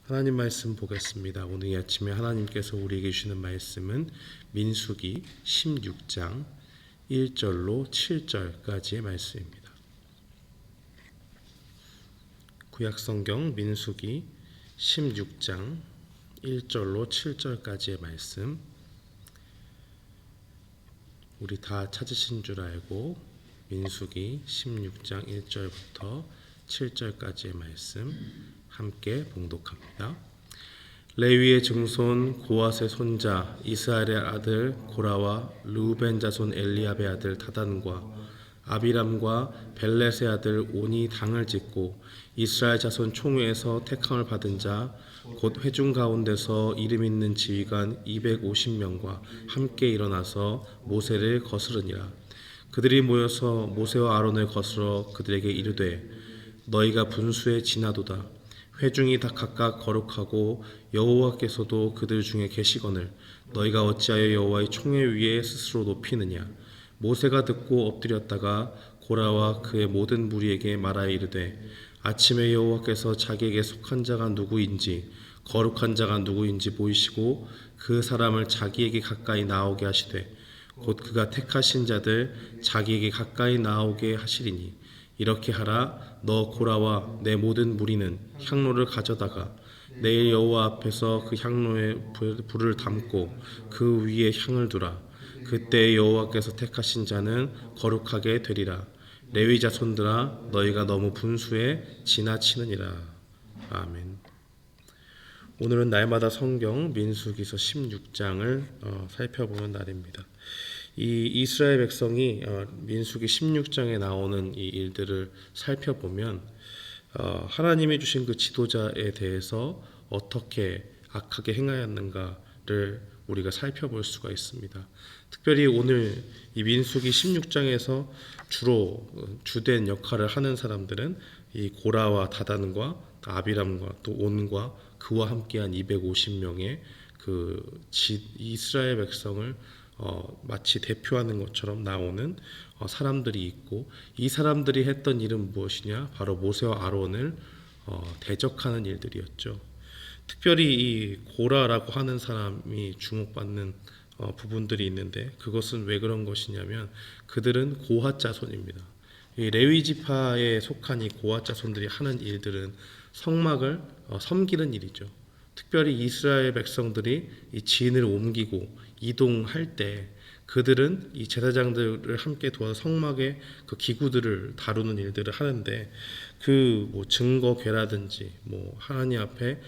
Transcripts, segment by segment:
하나님 말씀 보겠습니다. 오늘 이 아침에 하나님께서 우리에게 주시는 말씀은 민수기 16장 1절로 7절까지의 말씀입니다. 구약성경 민수기 16장 1절로 7절까지의 말씀, 우리 다 찾으신 줄 알고 민수기 16장 1절부터 7절까지의 말씀 함께 봉독합니다. 레위의 증손 고앗의 손자 이스라엘의 아들 고라와 르우벤 자손 엘리압의 아들 다단과 아비람과 벨렛의 아들 온이 당을 짓고 이스라엘 자손 총회에서 택함을 받은 자 곧 회중 가운데서 이름 있는 지휘관 250명과 함께 일어나서 모세를 거스르니라. 그들이 모여서 모세와 아론을 거스러 그들에게 이르되 너희가 분수에 지나도다. 회중이 다 각각 거룩하고 여호와께서도 그들 중에 계시거늘 너희가 어찌하여 여호와의 총회 위에 스스로 높이느냐. 모세가 듣고 엎드렸다가 고라와 그의 모든 무리에게 말하여 이르되 아침에 여호와께서 자기에게 속한 자가 누구인지 거룩한 자가 누구인지 보이시고 그 사람을 자기에게 가까이 나오게 하시되 곧 그가 택하신 자들 자기에게 가까이 나오게 하시리니 이렇게 하라. 너 고라와 내 모든 무리는 향로를 가져다가 내일 여호와 앞에서 그 향로에 불을 담고 그 위에 향을 두라. 그때 여호와께서 택하신 자는 거룩하게 되리라. 레위 자손들아 너희가 너무 분수에 지나치느니라. 아멘. 오늘은 날마다 성경 민수기서 16장을 살펴보는 날입니다. 이 이스라엘 백성이 민수기 16장에 나오는 이 일들을 살펴보면 하나님이 주신 그 지도자에 대해서 어떻게 악하게 행하였는가를 우리가 살펴볼 수가 있습니다. 특별히 오늘 이 민수기 16장에서 주로 주된 역할을 하는 사람들은 이 고라와 다단과 아비람과 또 온과 그와 함께한 250명의 그 이스라엘 백성을 마치 대표하는 것처럼 나오는 사람들이 있고, 이 사람들이 했던 일은 무엇이냐? 바로 모세와 아론을 대적하는 일들이었죠. 특별히 이 고라라고 하는 사람이 주목받는 부분들이 있는데, 그것은 왜 그런 것이냐면 그들은 고핫 자손입니다. 이 레위 지파에 속한 이 고핫 자손들이 하는 일들은 성막을 섬기는 일이죠. 특별히 이스라엘 백성들이 이 진을 옮기고 이동할 때 그들은 이 제사장들을 함께 도와서 성막의 그 기구들을 다루는 일들을 하는데, 그 뭐 증거궤라든지 뭐 하나님 앞에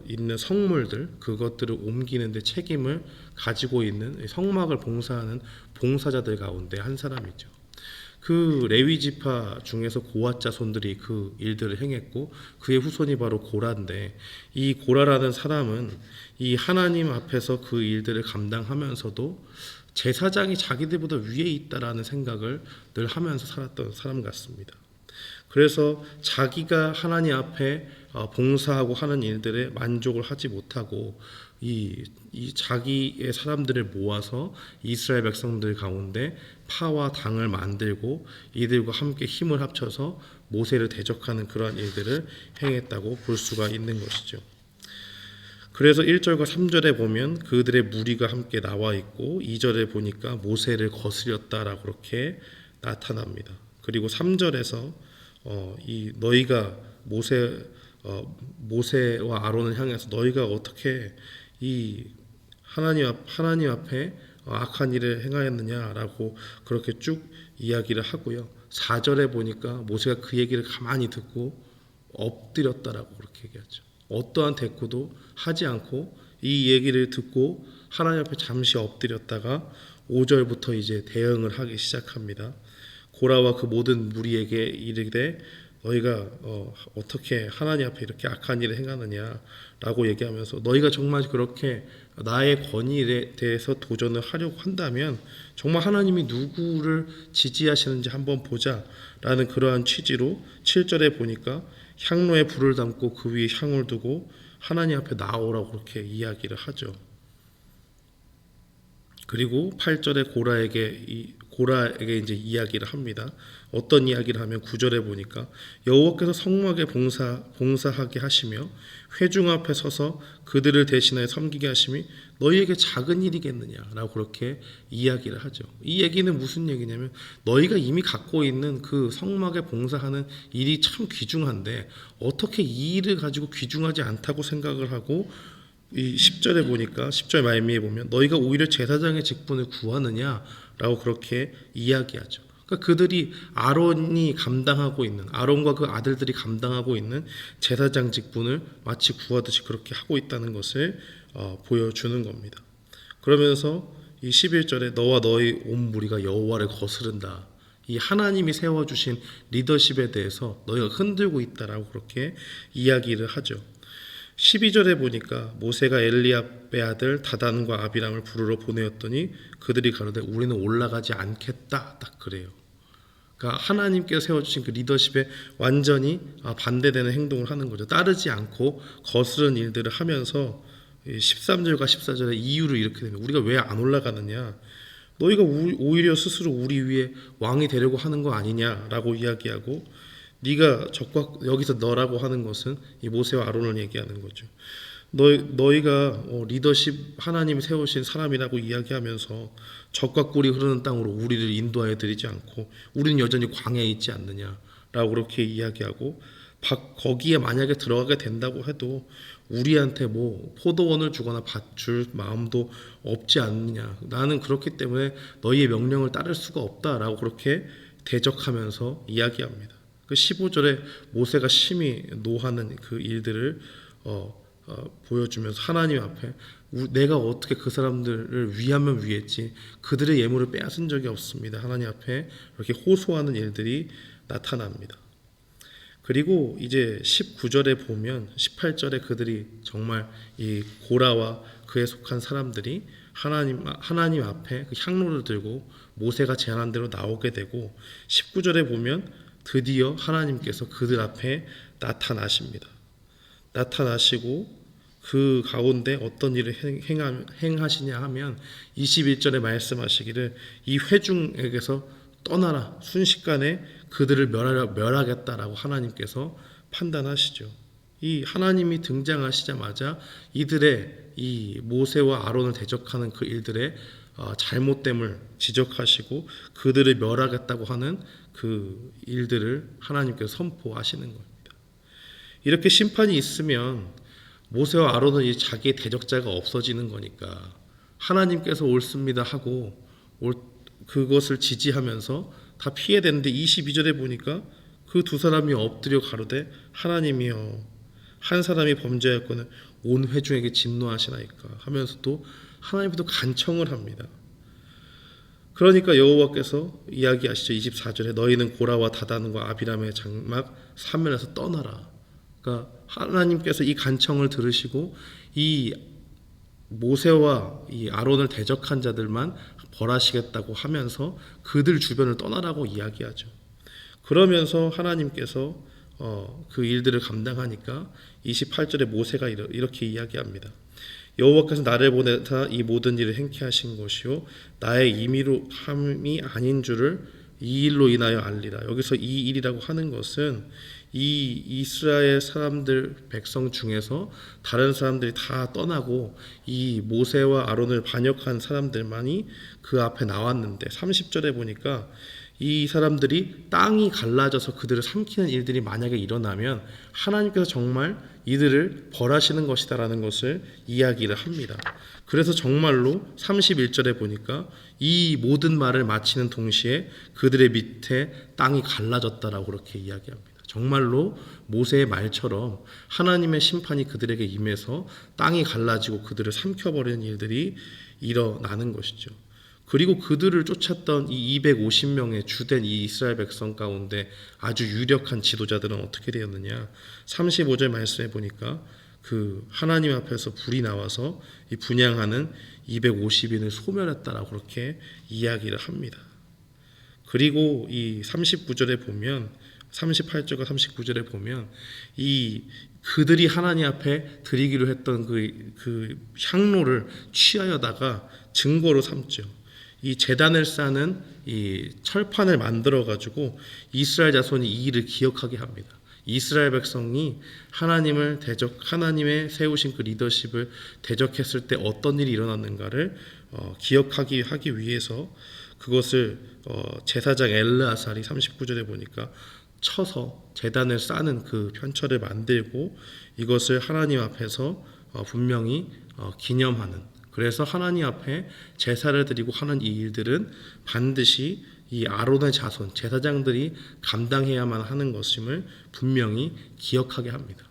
있는 성물들, 그것들을 옮기는데 책임을 가지고 있는 성막을 봉사하는 봉사자들 가운데 한 사람이죠. 그 레위 지파 중에서 고핫 자손들이 그 일들을 행했고, 그의 후손이 바로 고라인데, 이 고라라는 사람은 이 하나님 앞에서 그 일들을 감당하면서도 제사장이 자기들보다 위에 있다라는 생각을 늘 하면서 살았던 사람 같습니다. 그래서 자기가 하나님 앞에 봉사하고 하는 일들에 만족을 하지 못하고 이 자기의 사람들을 모아서 이스라엘 백성들 가운데 파와 당을 만들고 이들과 함께 힘을 합쳐서 모세를 대적하는 그러한 일들을 행했다고 볼 수가 있는 것이죠. 그래서 1절과 3절에 보면 그들의 무리가 함께 나와 있고, 2절에 보니까 모세를 거스렸다라고 그렇게 나타납니다. 그리고 3절에서 이 너희가 모세와 아론을 향해서 너희가 어떻게 이 하나님 앞에 악한 일을 행하였느냐라고 그렇게 쭉 이야기를 하고요. 4절에 보니까 모세가 그 얘기를 가만히 듣고 엎드렸다라고 그렇게 얘기하죠. 어떠한 대꾸도 하지 않고 이 얘기를 듣고 하나님 앞에 잠시 엎드렸다가 5절부터 이제 대응을 하기 시작합니다. 고라와 그 모든 무리에게 이르되 너희가 어떻게 하나님 앞에 이렇게 악한 일을 행하느냐라고 얘기하면서, 너희가 정말 그렇게 나의 권위에 대해서 도전을 하려고 한다면 정말 하나님이 누구를 지지하시는지 한번 보자라는 그러한 취지로 7절에 보니까 향로에 불을 담고 그 위에 향을 두고 하나님 앞에 나오라고 그렇게 이야기를 하죠. 그리고 8절에 고라에게 이제 이야기를 합니다. 어떤 이야기를 하면 9절에 보니까 여호와께서 성막에 봉사하게 하시며 회중 앞에 서서 그들을 대신하여 섬기게 하심이 너희에게 작은 일이겠느냐라고 그렇게 이야기를 하죠. 이 얘기는 무슨 얘기냐면 너희가 이미 갖고 있는 그 성막에 봉사하는 일이 참 귀중한데 어떻게 이 일을 가지고 귀중하지 않다고 생각을 하고 이 10절에 보니까 10절 말미에 보면 너희가 오히려 제사장의 직분을 구하느냐라고 그렇게 이야기하죠. 그러니까 그들이 아론이 감당하고 있는 아론과 그 아들들이 감당하고 있는 제사장 직분을 마치 구하듯이 그렇게 하고 있다는 것을 보여주는 겁니다. 그러면서 이 11절에 너와 너희 온 무리가 여호와를 거스른다. 이 하나님이 세워주신 리더십에 대해서 너희가 흔들고 있다라고 그렇게 이야기를 하죠. 12절에 보니까 모세가 엘리압의 아들 다단과 아비람을 부르러 보내었더니 그들이 가로되 우리는 올라가지 않겠다. 딱 그래요. 그러니까 하나님께서 세워주신 그 리더십에 완전히 반대되는 행동을 하는 거죠. 따르지 않고 거스른 일들을 하면서 13절과 14절의 이유를 이렇게 됩니다. 우리가 왜 안 올라가느냐? 너희가 오히려 스스로 우리 위에 왕이 되려고 하는 거 아니냐라고 이야기하고 네가 여기서 너라고 하는 것은 이 모세와 아론을 얘기하는 거죠. 너희가 리더십 하나님이 세우신 사람이라고 이야기하면서 적과 꿀이 흐르는 땅으로 우리를 인도하여 드리지 않고 우리는 여전히 광야에 있지 않느냐라고 그렇게 이야기하고 거기에 만약에 들어가게 된다고 해도 우리한테 뭐 포도원을 주거나 밭 줄 마음도 없지 않느냐. 나는 그렇기 때문에 너희의 명령을 따를 수가 없다라고 그렇게 대적하면서 이야기합니다. 그 15절에 모세가 심히 노하는 그 일들을 보여주면서 하나님 앞에 내가 어떻게 그 사람들을 위하면 위했지 그들의 예물을 빼앗은 적이 없습니다. 하나님 앞에 이렇게 호소하는 일들이 나타납니다. 그리고 이제 19절에 보면 18절에 그들이 정말 이 고라와 그에 속한 사람들이 하나님 앞에 그 향로를 들고 모세가 제안한 대로 나오게 되고 19절에 보면 드디어 하나님께서 그들 앞에 나타나십니다. 나타나시고 그 가운데 어떤 일을 행하시냐 하면 21절에 말씀하시기를 이 회중에게서 떠나라 순식간에 그들을 멸하겠다라고 하나님께서 판단하시죠. 이 하나님이 등장하시자마자 이들의 이 모세와 아론을 대적하는 그 일들의 잘못됨을 지적하시고 그들을 멸하겠다고 하는 그 일들을 하나님께서 선포하시는 겁니다. 이렇게 심판이 있으면 모세와 아론은 이 자기의 대적자가 없어지는 거니까 하나님께서 옳습니다 하고 그것을 지지하면서 다 피해야 되는데 22절에 보니까 그 두 사람이 엎드려 가로되 하나님이여 한 사람이 범죄하였거늘 온 회중에게 진노하시나이까 하면서도 하나님께도 간청을 합니다. 그러니까 여호와께서 이야기하시죠. 24절에 너희는 고라와 다단과 아비람의 장막 사면에서 떠나라. 그러니까 하나님께서 이 간청을 들으시고 이 모세와 이 아론을 대적한 자들만 벌하시겠다고 하면서 그들 주변을 떠나라고 이야기하죠. 그러면서 하나님께서 그 일들을 감당하니까 28절에 모세가 이렇게 이야기합니다. 여호와께서 나를 보내사 이 모든 일을 행케 하신 것이요 나의 임의로 함이 아닌 줄을 이 일로 인하여 알리라. 여기서 이 일이라고 하는 것은 이 이스라엘 사람들 백성 중에서 다른 사람들이 다 떠나고 이 모세와 아론을 반역한 사람들만이 그 앞에 나왔는데 30절에 보니까 이 사람들이 땅이 갈라져서 그들을 삼키는 일들이 만약에 일어나면 하나님께서 정말 이들을 벌하시는 것이다라는 것을 이야기를 합니다. 그래서 정말로 31절에 보니까 이 모든 말을 마치는 동시에 그들의 밑에 땅이 갈라졌다라고 그렇게 이야기합니다. 정말로 모세의 말처럼 하나님의 심판이 그들에게 임해서 땅이 갈라지고 그들을 삼켜버리는 일들이 일어나는 것이죠. 그리고 그들을 쫓았던 이 250명의 주된 이 이스라엘 백성 가운데 아주 유력한 지도자들은 어떻게 되었느냐. 35절 말씀해 보니까 그 하나님 앞에서 불이 나와서 이 분향하는 250인을 소멸했다라고 그렇게 이야기를 합니다. 그리고 이 39절에 보면 38절과 39절에 보면 이 그들이 하나님 앞에 드리기로 했던 그 향로를 취하여다가 증거로 삼죠. 이 제단을 쌓는 이 철판을 만들어 가지고 이스라엘 자손이 이 일을 기억하게 합니다. 이스라엘 백성이 하나님의 세우신 그 리더십을 대적했을 때 어떤 일이 일어났는가를 하기 위해서 그것을 제사장 엘르아살이 39절에 보니까 쳐서 제단을 쌓는 그 편철을 만들고 이것을 하나님 앞에서 분명히 기념하는, 그래서 하나님 앞에 제사를 드리고 하는 이 일들은 반드시 이 아론의 자손 제사장들이 감당해야만 하는 것임을 분명히 기억하게 합니다.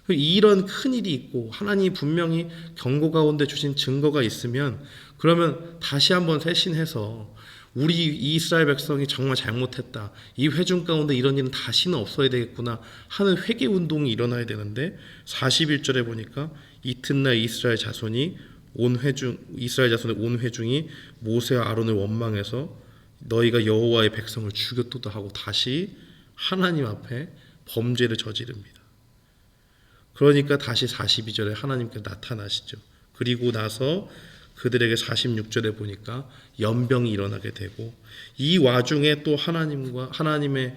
이런 큰 일이 있고 하나님이 분명히 경고 가운데 주신 증거가 있으면 그러면 다시 한번 회신해서 우리 이스라엘 백성이 정말 잘못했다, 이 회중 가운데 이런 일은 다시는 없어야 되겠구나 하는 회개 운동이 일어나야 되는데 41절에 보니까 이튿날 이스라엘 자손의 온 회중이 모세와 아론을 원망해서 너희가 여호와의 백성을 죽였도다 하고 다시 하나님 앞에 범죄를 저지릅니다. 그러니까 다시 42절에 하나님께 나타나시죠. 그리고 나서 그들에게 46절에 보니까 연병이 일어나게 되고 이 와중에 또 하나님의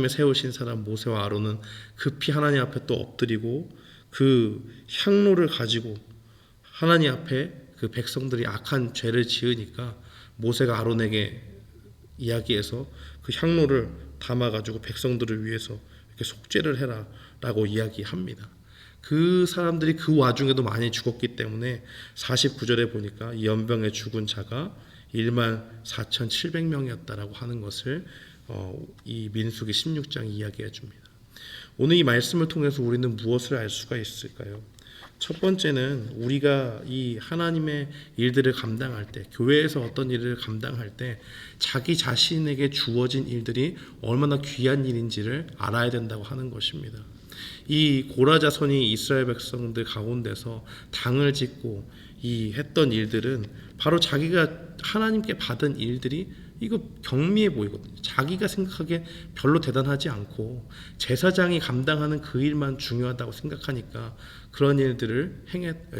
세우신 사람 모세와 아론은 급히 하나님 앞에 또 엎드리고 그 향로를 가지고 하나님 앞에 그 백성들이 악한 죄를 지으니까 모세가 아론에게 이야기해서 그 향로를 담아가지고 백성들을 위해서 이렇게 속죄를 해라 라고 이야기합니다. 그 사람들이 그 와중에도 많이 죽었기 때문에 49절에 보니까 이 연병에 죽은 자가 14,700명이었다라고 하는 것을 이 민수기 16장이 이야기해 줍니다. 오늘 이 말씀을 통해서 우리는 무엇을 알 수가 있을까요? 첫 번째는 우리가 이 하나님의 일들을 감당할 때, 교회에서 어떤 일을 감당할 때 자기 자신에게 주어진 일들이 얼마나 귀한 일인지를 알아야 된다고 하는 것입니다. 이 고라 자손이 이스라엘 백성들 가운데서 당을 짓고 했던 일들은 바로 자기가 하나님께 받은 일들이 이거 경미해 보이거든요. 자기가 생각하기에 별로 대단하지 않고 제사장이 감당하는 그 일만 중요하다고 생각하니까 그런 일들을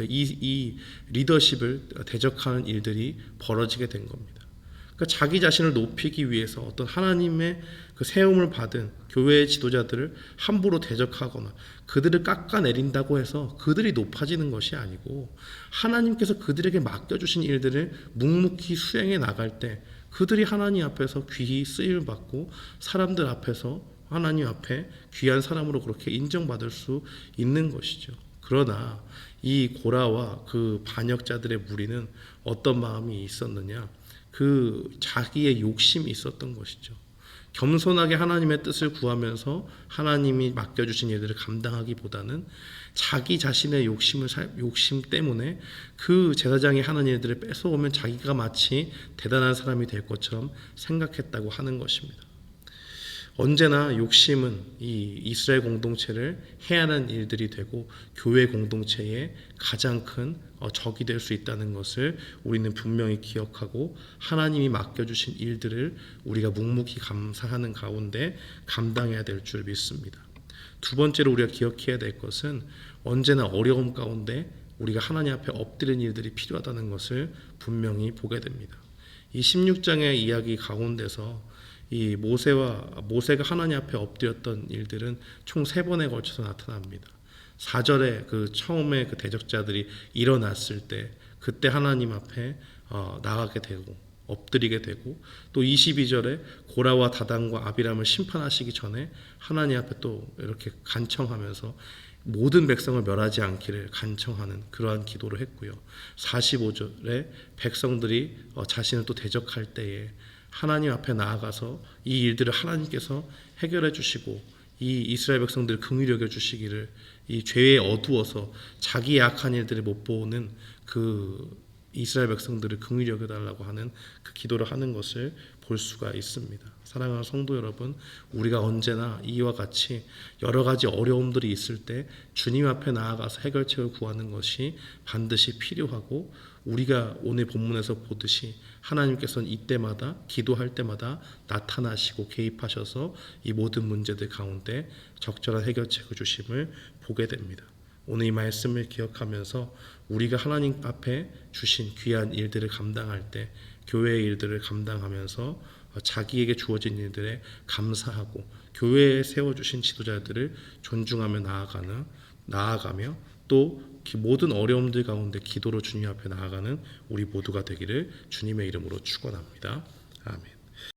이 리더십을 대적하는 일들이 벌어지게 된 겁니다. 그러니까 자기 자신을 높이기 위해서 어떤 하나님의 그 세움을 받은 교회의 지도자들을 함부로 대적하거나 그들을 깎아내린다고 해서 그들이 높아지는 것이 아니고 하나님께서 그들에게 맡겨주신 일들을 묵묵히 수행해 나갈 때 그들이 하나님 앞에서 귀히 쓰임을 받고 사람들 앞에서 하나님 앞에 귀한 사람으로 그렇게 인정받을 수 있는 것이죠. 그러나 이 고라와 그 반역자들의 무리는 어떤 마음이 있었느냐? 그 자기의 욕심이 있었던 것이죠. 겸손하게 하나님의 뜻을 구하면서 하나님이 맡겨주신 일들을 감당하기보다는 자기 자신의 욕심 때문에 그 제사장이 하는 일들을 뺏어오면 자기가 마치 대단한 사람이 될 것처럼 생각했다고 하는 것입니다. 언제나 욕심은 이 이스라엘 공동체를 해하는 일들이 되고 교회 공동체의 가장 큰 적이 될 수 있다는 것을 우리는 분명히 기억하고 하나님이 맡겨주신 일들을 우리가 묵묵히 감사하는 가운데 감당해야 될 줄 믿습니다. 두 번째로 우리가 기억해야 될 것은 언제나 어려움 가운데 우리가 하나님 앞에 엎드리는 일들이 필요하다는 것을 분명히 보게 됩니다. 이 16장의 이야기 가운데서 이 모세가 하나님 앞에 엎드렸던 일들은 총 3번에 걸쳐서 나타납니다. 4절에 그 처음에 그 대적자들이 일어났을 때 그때 하나님 앞에 나가게 되고 엎드리게 되고 또 22절에 고라와 다단과 아비람을 심판하시기 전에 하나님 앞에 또 이렇게 간청하면서 모든 백성을 멸하지 않기를 간청하는 그러한 기도를 했고요. 45절에 백성들이 자신을 또 대적할 때에 하나님 앞에 나아가서 이 일들을 하나님께서 해결해 주시고 이 이스라엘 백성들을 긍휼히 여겨 주시기를, 이 죄에 어두워서 자기의 악한 일들을 못 보는 그 이스라엘 백성들을 긍휼히 여겨 달라고 하는 그 기도를 하는 것을 볼 수가 있습니다. 사랑하는 성도 여러분, 우리가 언제나 이와 같이 여러 가지 어려움들이 있을 때 주님 앞에 나아가서 해결책을 구하는 것이 반드시 필요하고, 우리가 오늘 본문에서 보듯이 하나님께서는 이때마다 기도할 때마다 나타나시고 개입하셔서 이 모든 문제들 가운데 적절한 해결책을 주심을 보게 됩니다. 오늘 이 말씀을 기억하면서 우리가 하나님 앞에 주신 귀한 일들을 감당할 때 교회의 일들을 감당하면서 자기에게 주어진 일들에 감사하고 교회에 세워주신 지도자들을 존중하며 나아가며 또 모든 어려움들 가운데 기도로 주님 앞에 나아가는 우리 모두가 되기를 주님의 이름으로 축원합니다. 아멘.